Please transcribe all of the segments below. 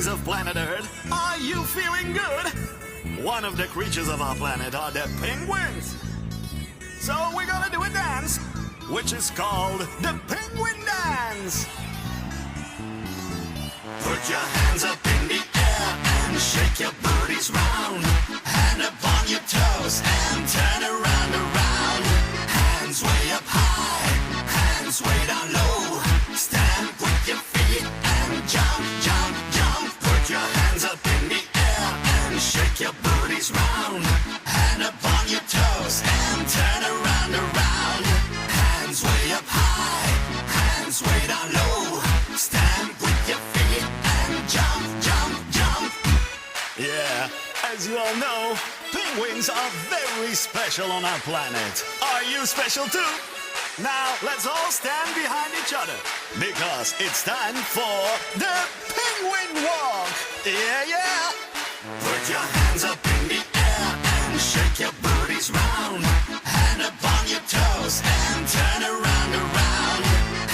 penguins of planet Earth. Are you feeling good? One of the creatures of our planet are the penguins. So we're gonna do a dance, which is called the Penguin Dance. Put your hands up in the air and shake your booties round. Hand up on your toes and turn around, around. Hands way up high, hands way down low. Stand with your feet and jump, jump, jump. Put your hands up in the air and shake your booties round. Hand up on your toes and turn around, around. Hands way up high, hands way down low. Stand with your feet and jump, jump, jump. Yeah, as you all know, penguins are very special on our planet. Are you special too? Now, let's all stand behind each other, because it's time for the Penguin Walk. Yeah, yeah. Put your hands up in the air and shake your booties round. Hand up on your toes and turn around, around.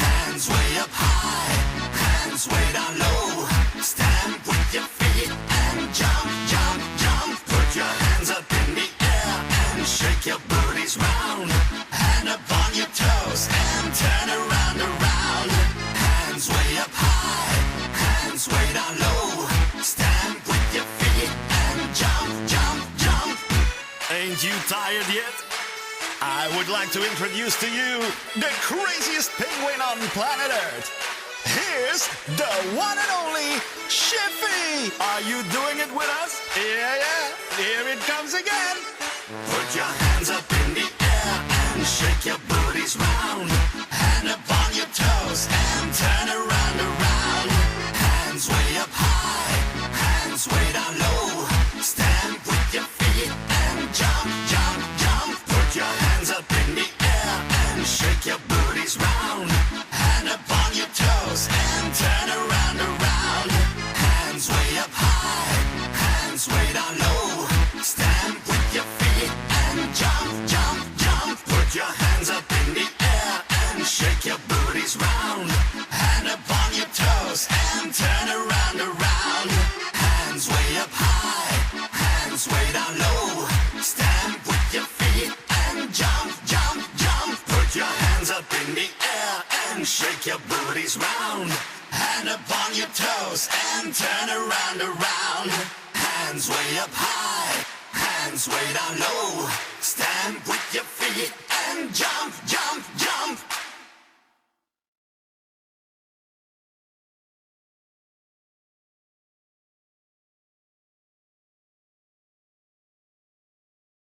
Hands way up high, hands way down low. Stand with your feet and jump, jump, jump. Put your hands up in the air and shake your booties round. Hand up on your toes and turn around, around. Hands way up high, hands way down low. Stand with your feet and jump, jump, jump. Ain't you tired yet? I would like to introduce to you the craziest penguin on planet Earth. Here's the one and only Shiffy. Are you doing it with us? Yeah, yeah. Here it comes again. Put your hands up in the air and shake your booties round. Hand up on your toes and turn around, around. Hands way up high, hands way down low. Stand with your feet and jump, jump, jump. Put your hands up in the air and shake your booties round. Hand up on your toes and turn around, around. Hands way up high, hands way down low. Stand with your feet and jump, jump, jump. Put your hands up in the air and shake your booties round. Hand up on your toes and turn around, around. Hands way up high, hands way down low. Stand with your feet and jump, jump, jump. Put your hands up in the air and shake your booties round. Hand up on your toes and turn around, around. Hands way up high, hands way down low. Stand with your feet and jump,